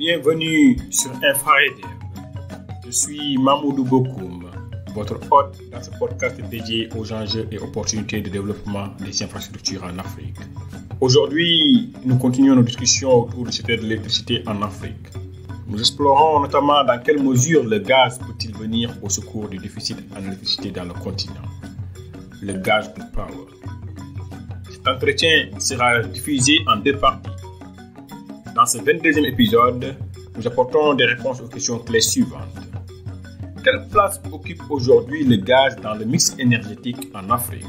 Bienvenue sur InfraRedev. Je suis Mamoudou Bokoum, votre hôte dans ce podcast dédié aux enjeux et opportunités de développement des infrastructures en Afrique. Aujourd'hui, nous continuons nos discussions autour du secteur de l'électricité en Afrique. Nous explorons notamment dans quelle mesure le gaz peut-il venir au secours du déficit en électricité dans le continent. Le gaz to power. Cet entretien sera diffusé en deux parties. Dans ce 22e épisode, nous apportons des réponses aux questions clés suivantes. Quelle place occupe aujourd'hui le gaz dans le mix énergétique en Afrique?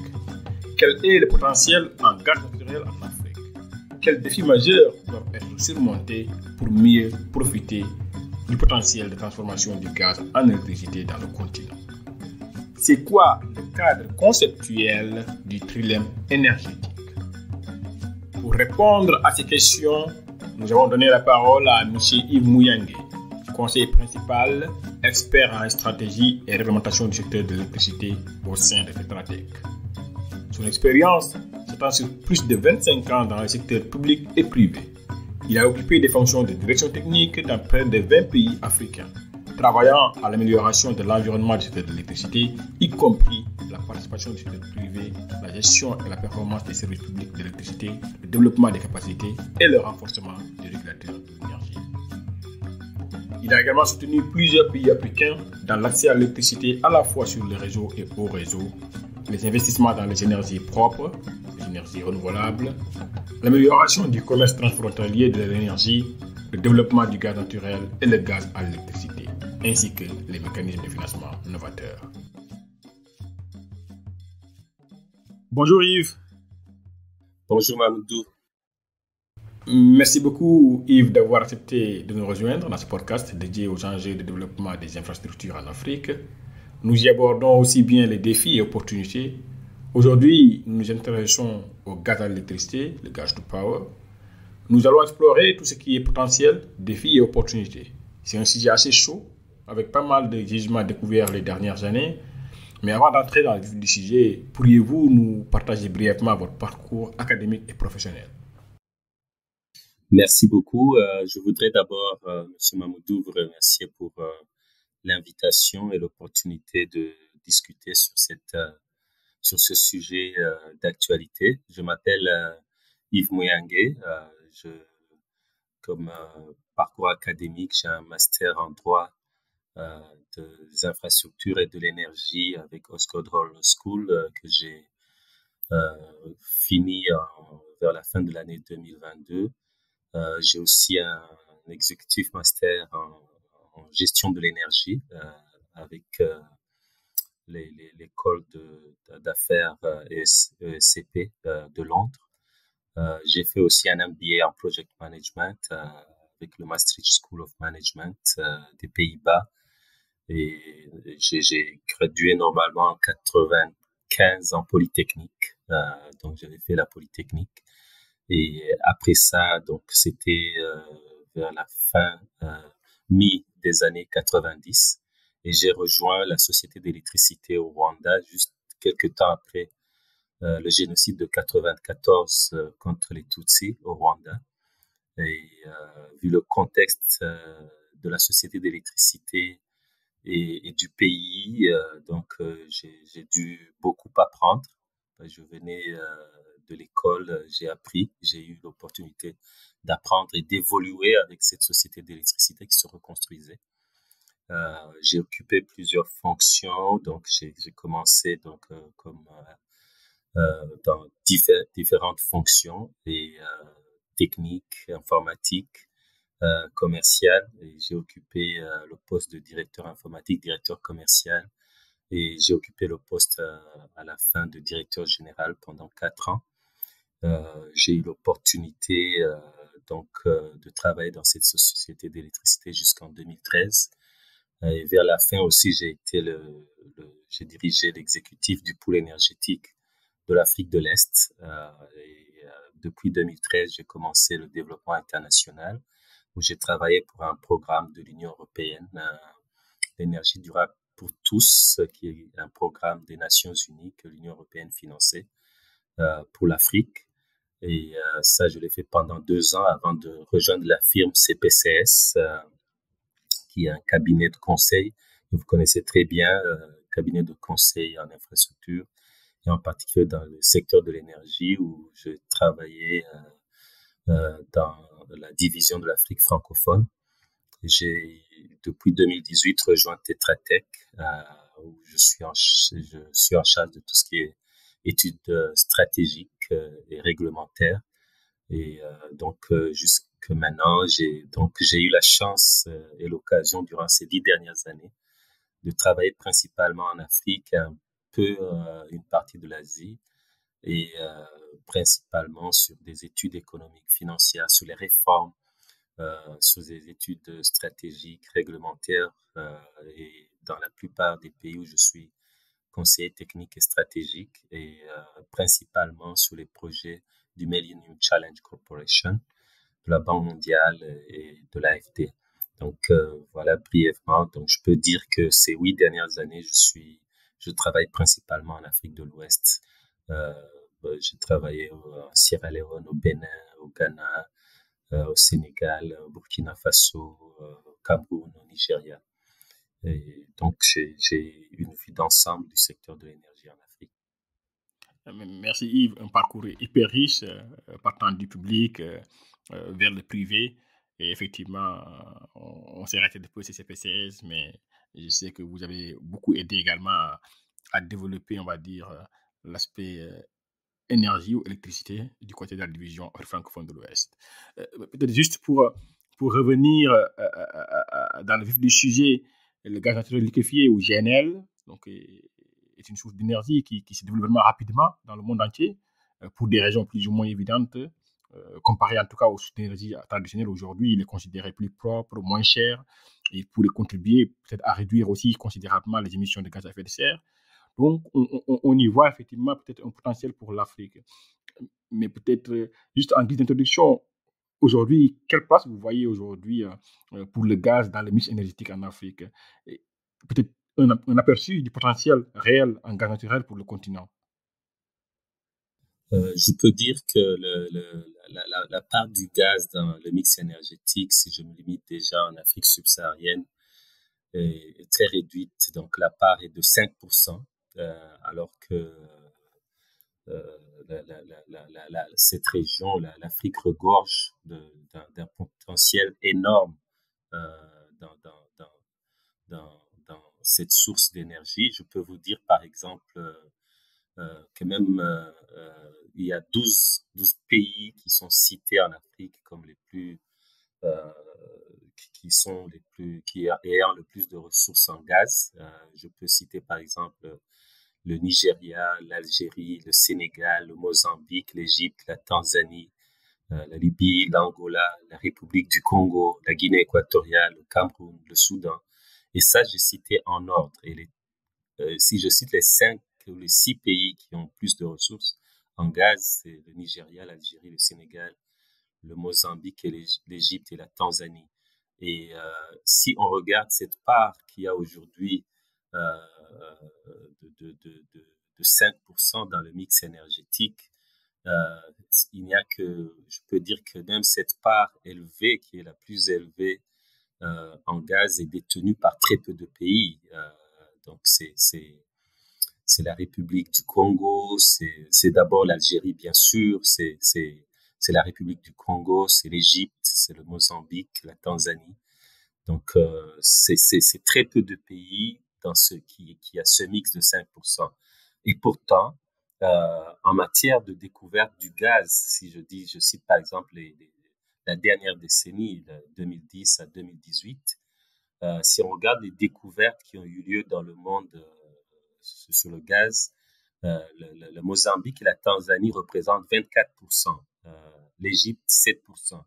Quel est le potentiel en gaz naturel en Afrique? Quels défis majeurs doivent être surmontés pour mieux profiter du potentiel de transformation du gaz en électricité dans le continent? C'est quoi le cadre conceptuel du trilemme énergétique? Pour répondre à ces questions, nous avons donné la parole à M. Yves Mouyangué, conseiller principal, expert en stratégie et réglementation du secteur de l'électricité au sein de FETRATEC. Son expérience s'étend sur plus de 25 ans dans le secteur public et privé. Il a occupé des fonctions de direction technique dans près de 20 pays africains, travaillant à l'amélioration de l'environnement du secteur de l'électricité, y compris la participation du secteur privé, la gestion et la performance des services publics de l'électricité, le développement des capacités et le renforcement des régulateurs de l'énergie. Il a également soutenu plusieurs pays africains dans l'accès à l'électricité à la fois sur les réseaux et hors réseaux, les investissements dans les énergies propres, les énergies renouvelables, l'amélioration du commerce transfrontalier de l'énergie, le développement du gaz naturel et le gaz à l'électricité, ainsi que les mécanismes de financement novateurs. Bonjour Yves. Bonjour Mamoudou. Merci beaucoup Yves d'avoir accepté de nous rejoindre dans ce podcast dédié aux enjeux de développement des infrastructures en Afrique. Nous y abordons aussi bien les défis et opportunités. Aujourd'hui, nous nous intéressons au gaz à l'électricité, le gaz to power. Nous allons explorer tout ce qui est potentiel, défis et opportunités. C'est un sujet assez chaud, avec pas mal de jugements découverts les dernières années. Mais avant d'entrer dans le vif du sujet, pourriez-vous nous partager brièvement votre parcours académique et professionnel? Merci beaucoup. Je voudrais d'abord, M. Mamoudou, vous remercier pour l'invitation et l'opportunité de discuter sur ce sujet d'actualité. Je m'appelle Yves Mouyangué. Comme parcours académique, j'ai un master en droit des infrastructures et de l'énergie avec Osgoode Hall School que j'ai fini vers la fin de l'année 2022. J'ai aussi un executive master en gestion de l'énergie avec l'école d'affaires ESCP de Londres. J'ai fait aussi un MBA en Project Management avec le Maastricht School of Management des Pays-Bas. Et j'ai gradué normalement en 95 en Polytechnique. Donc, j'avais fait la Polytechnique. Et après ça, donc, c'était vers la fin, mi des années 90. Et j'ai rejoint la Société d'électricité au Rwanda juste quelques temps après le génocide de 94 contre les Tutsis au Rwanda. Et vu le contexte de la Société d'électricité et du pays, donc j'ai dû beaucoup apprendre. Je venais de l'école, j'ai appris, j'ai eu l'opportunité d'apprendre et d'évoluer avec cette société d'électricité qui se reconstruisait. J'ai occupé plusieurs fonctions, donc j'ai commencé donc comme dans différentes fonctions et techniques, informatiques, commerciales. Et j'ai occupé le poste de directeur informatique, directeur commercial. Et j'ai occupé le poste à la fin de directeur général pendant 4 ans. J'ai eu l'opportunité de travailler dans cette société d'électricité jusqu'en 2013. Et vers la fin aussi, j'ai dirigé l'exécutif du pôle énergétique de l'Afrique de l'Est. Depuis 2013, j'ai commencé le développement international où j'ai travaillé pour un programme de l'Union européenne d'énergie durable pour tous, qui est un programme des Nations Unies que l'Union européenne finançait pour l'Afrique. Et ça, je l'ai fait pendant 2 ans avant de rejoindre la firme CPCS, qui est un cabinet de conseil que vous connaissez très bien, cabinet de conseil en infrastructure et en particulier dans le secteur de l'énergie où je travaillais dans la division de l'Afrique francophone. J'ai depuis 2018 rejoint Tetra Tech où je suis en charge de tout ce qui est études stratégiques et réglementaires. Et donc jusque maintenant, j'ai eu la chance et l'occasion durant ces 10 dernières années de travailler principalement en Afrique, un peu une partie de l'Asie et principalement sur des études économiques, financières, sur les réformes, sur des études stratégiques, réglementaires et dans la plupart des pays où je suis conseiller technique et stratégique et principalement sur les projets du Millennium Challenge Corporation, de la Banque mondiale et de l'AFD. Donc voilà brièvement. Donc je peux dire que ces 8 dernières années, je travaille principalement en Afrique de l'Ouest. J'ai travaillé en Sierra Leone, au Bénin, au Ghana, au Sénégal, au Burkina Faso, au Cameroun, au Nigeria. Et donc, j'ai une vue d'ensemble du secteur de l'énergie en Afrique. Merci Yves, un parcours hyper riche, partant du public vers le privé. Et effectivement, on s'est arrêté depuis CPCS, mais je sais que vous avez beaucoup aidé également à développer, on va dire, l'aspect énergie ou électricité du côté de la division francophone de l'Ouest. Peut-être juste pour revenir dans le vif du sujet, le gaz naturel liquéfié ou GNL donc, est une source d'énergie qui se développe vraiment rapidement dans le monde entier pour des raisons plus ou moins évidentes. Comparé en tout cas aux sources d'énergie traditionnelles aujourd'hui, il est considéré plus propre, moins cher et pourrait contribuer peut-être à réduire aussi considérablement les émissions de gaz à effet de serre. Donc, on y voit effectivement peut-être un potentiel pour l'Afrique. Mais peut-être, juste en guise d'introduction, aujourd'hui, quelle place vous voyez aujourd'hui pour le gaz dans le mix énergétique en Afrique? Et peut-être un aperçu du potentiel réel en gaz naturel pour le continent. Je peux dire que la part du gaz dans le mix énergétique, si je me limite déjà en Afrique subsaharienne, est très réduite. Donc, la part est de 5%, alors que cette région, l'Afrique regorge d'un potentiel énorme dans, dans, dans, dans cette source d'énergie. Je peux vous dire, par exemple, que même il y a 12 pays qui sont cités en Afrique comme les plus qui ayant le plus de ressources en gaz. Je peux citer par exemple le Nigeria, l'Algérie, le Sénégal, le Mozambique, l'Égypte, la Tanzanie, la Libye, l'Angola, la République du Congo, la Guinée équatoriale, le Cameroun, le Soudan. Et ça, j'ai cité en ordre. Et si je cite les 5 ou les 6 pays qui ont plus de ressources en gaz, c'est le Nigeria, l'Algérie, le Sénégal, le Mozambique et l'Égypte et la Tanzanie. Et si on regarde cette part qu'il y a aujourd'hui de 5% dans le mix énergétique, il n'y a que, je peux dire que même cette part élevée, qui est la plus élevée en gaz, est détenue par très peu de pays. Donc, c'est la République du Congo, c'est d'abord l'Algérie, bien sûr, c'est la République du Congo, c'est l'Égypte, c'est le Mozambique, la Tanzanie. Donc, c'est très peu de pays dans qui a ce mix de 5%. Et pourtant, en matière de découverte du gaz, si je cite par exemple la dernière décennie, de 2010 à 2018, si on regarde les découvertes qui ont eu lieu dans le monde sur le gaz, le Mozambique et la Tanzanie représentent 24%, l'Égypte 7%,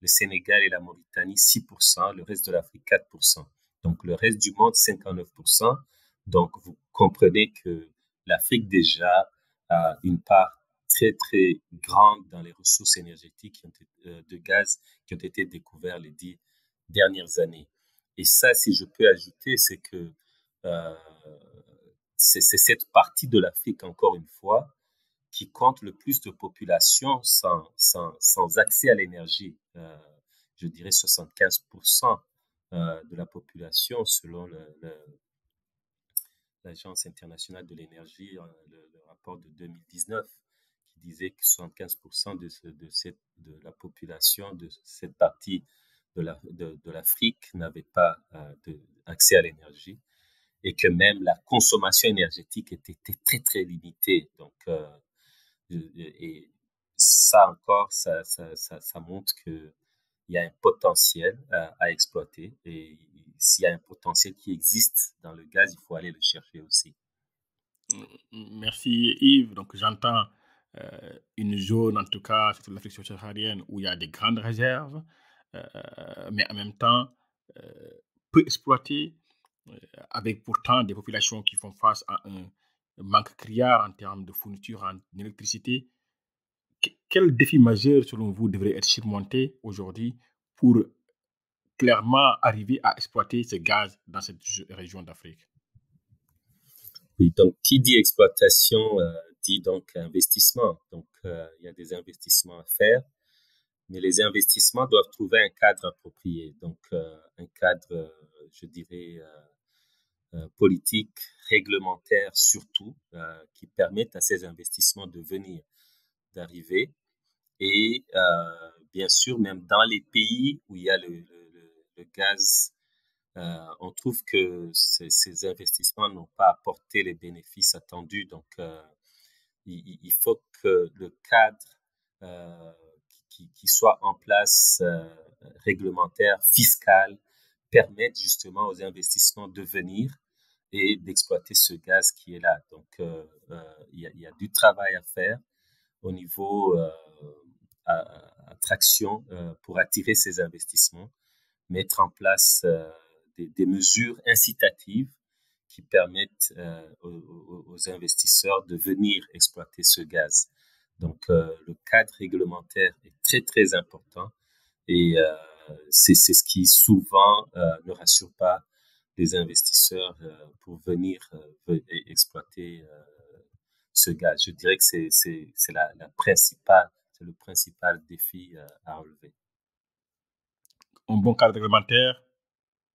le Sénégal et la Mauritanie 6%, le reste de l'Afrique 4%. Donc le reste du monde 59%. Donc vous comprenez que l'Afrique déjà a une part très très grande dans les ressources énergétiques de gaz qui ont été découvertes les 10 dernières années. Et ça, si je peux ajouter, c'est que c'est cette partie de l'Afrique, encore une fois, qui compte le plus de population sans accès à l'énergie. Je dirais 75% de la population, selon l'Agence internationale de l'énergie, le rapport de 2019, qui disait que 75% de la population de cette partie de l'Afrique n'avait pas accès à l'énergie et que même la consommation énergétique était très, très limitée. Donc, et ça encore, ça montre qu'il y a un potentiel à exploiter. Et s'il y a un potentiel qui existe dans le gaz, il faut aller le chercher aussi. Merci Yves. Donc j'entends une zone, en tout cas sur l'Afrique subsaharienne, où il y a des grandes réserves, mais en même temps euh, peu exploitées, avec pourtant des populations qui font face à un manque criard en termes de fourniture en électricité. Quel défi majeur, selon vous, devrait être surmonté aujourd'hui pour clairement arriver à exploiter ce gaz dans cette région d'Afrique? Oui, donc qui dit exploitation dit donc investissement. Donc il y a des investissements à faire, mais les investissements doivent trouver un cadre approprié. Donc un cadre, je dirais, politique, réglementaire surtout, qui permettent à ces investissements de venir, d'arriver. Et bien sûr, même dans les pays où il y a le gaz, on trouve que ces investissements n'ont pas apporté les bénéfices attendus. Donc, il faut que le cadre qui soit en place, réglementaire, fiscal, permette justement aux investissements de venir et d'exploiter ce gaz qui est là. Donc, il y a du travail à faire au niveau attraction pour attirer ces investissements, mettre en place des mesures incitatives qui permettent aux investisseurs de venir exploiter ce gaz. Donc, le cadre réglementaire est très, très important et c'est ce qui souvent ne rassure pas les investisseurs pour venir exploiter ce gaz. Je dirais que c'est le principal défi à relever. Un bon cadre réglementaire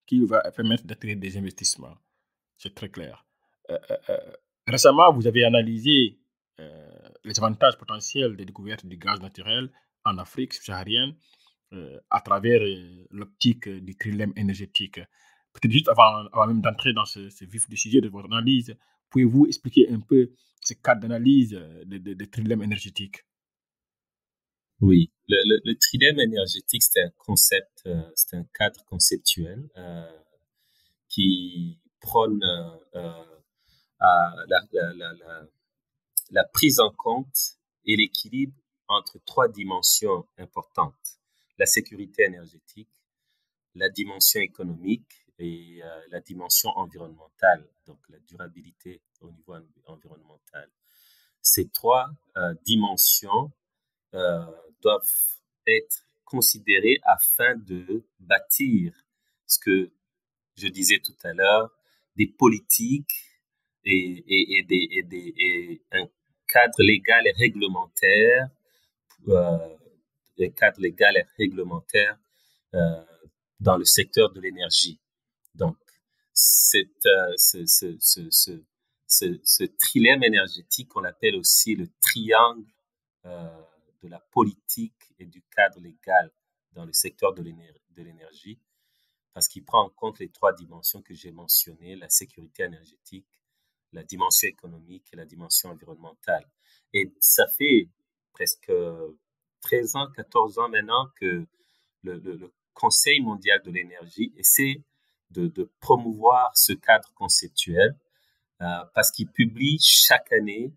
qui va permettre d'attirer des investissements. C'est très clair. Récemment, vous avez analysé les avantages potentiels des découvertes du gaz naturel en Afrique subsaharienne à travers l'optique du trilemme énergétique. Peut-être juste avant même d'entrer dans ce vif du sujet de votre analyse, pouvez-vous expliquer un peu ce cadre d'analyse de trilemme énergétique? Oui, le trilemme énergétique, c'est un concept, c'est un cadre conceptuel qui prône la prise en compte et l'équilibre entre trois dimensions importantes: la sécurité énergétique, la dimension économique et la dimension environnementale, donc la durabilité au niveau environnemental. Ces trois dimensions doivent être considérées afin de bâtir ce que je disais tout à l'heure, des politiques et un cadre légal et réglementaire, un cadre légal et réglementaire euh, dans le secteur de l'énergie. Donc, ce trilemme énergétique, on l'appelle aussi le triangle de la politique et du cadre légal dans le secteur de l'énergie, parce qu'il prend en compte les trois dimensions que j'ai mentionnées: la sécurité énergétique, la dimension économique et la dimension environnementale. Et ça fait presque 13 ans, 14 ans maintenant que le Conseil mondial de l'énergie essaie de promouvoir ce cadre conceptuel parce qu'il publie chaque année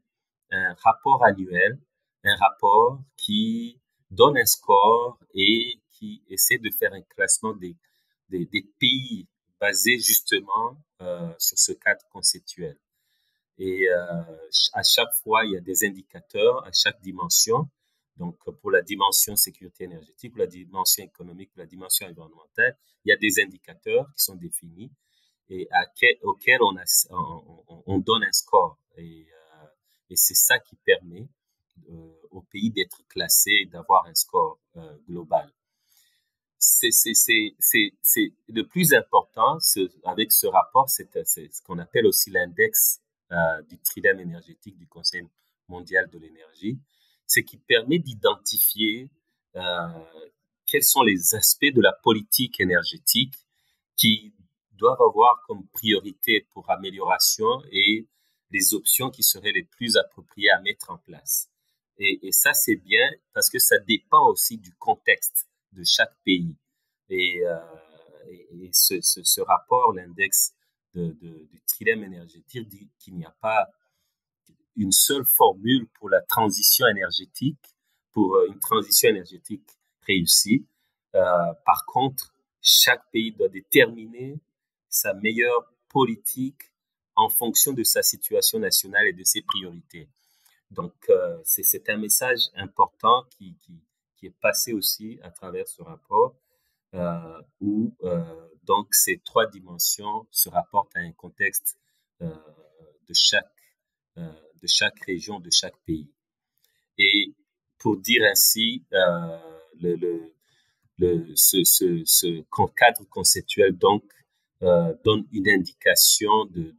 un rapport annuel, un rapport qui donne un score et qui essaie de faire un classement des pays basés justement sur ce cadre conceptuel. Et à chaque fois, il y a des indicateurs à chaque dimension. Donc, pour la dimension sécurité énergétique, pour la dimension économique, pour la dimension environnementale, il y a des indicateurs qui sont définis et auxquels on donne un score. Et c'est ça qui permet au pays d'être classé et d'avoir un score global. C'est le plus important avec ce rapport, c'est ce qu'on appelle aussi l'index du tridème énergétique du Conseil mondial de l'énergie, c'est qui permet d'identifier quels sont les aspects de la politique énergétique qui doivent avoir comme priorité pour amélioration et les options qui seraient les plus appropriées à mettre en place. Et ça, c'est bien parce que ça dépend aussi du contexte de chaque pays. Et ce rapport, l'index du tridème énergétique, dit qu'il n'y a pas une seule formule pour la transition énergétique, pour une transition énergétique réussie. Par contre, chaque pays doit déterminer sa meilleure politique en fonction de sa situation nationale et de ses priorités. Donc, c'est un message important qui est passé aussi à travers ce rapport où donc ces trois dimensions se rapportent à un contexte de chaque région, de chaque pays. Et pour dire ainsi, ce cadre conceptuel donc donne une indication de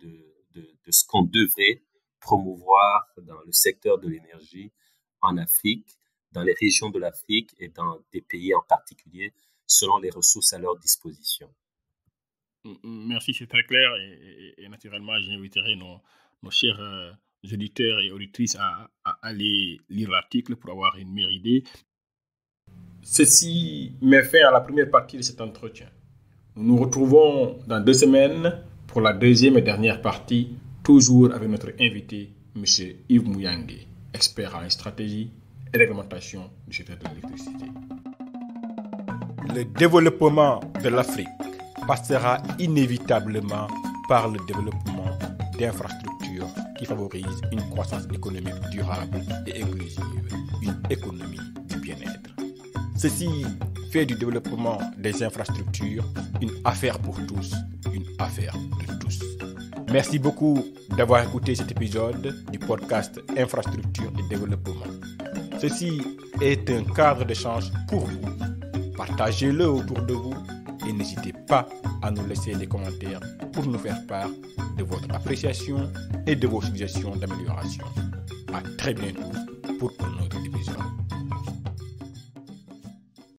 ce qu'on devrait promouvoir dans le secteur de l'énergie en Afrique, dans les régions de l'Afrique et dans des pays en particulier, selon les ressources à leur disposition. Merci, c'est très clair et naturellement, j'inviterai nos chers auditeurs et auditrices à aller lire l'article pour avoir une meilleure idée. Ceci met fin à la première partie de cet entretien. Nous nous retrouvons dans 2 semaines pour la deuxième et dernière partie, toujours avec notre invité, M. Yves Mouyangué, expert en stratégie et réglementation du secteur de l'électricité. Le développement de l'Afrique passera inévitablement par le développement d'infrastructures qui favorisent une croissance économique durable et inclusive, une économie du bien-être. Ceci fait du développement des infrastructures une affaire pour tous, une affaire de tous. Merci beaucoup d'avoir écouté cet épisode du podcast Infrastructure et Développement. Ceci est un cadre d'échange pour vous. Partagez-le autour de vous et n'hésitez pas à nous laisser des commentaires pour nous faire part de votre appréciation et de vos suggestions d'amélioration. À très bientôt pour un autre épisode.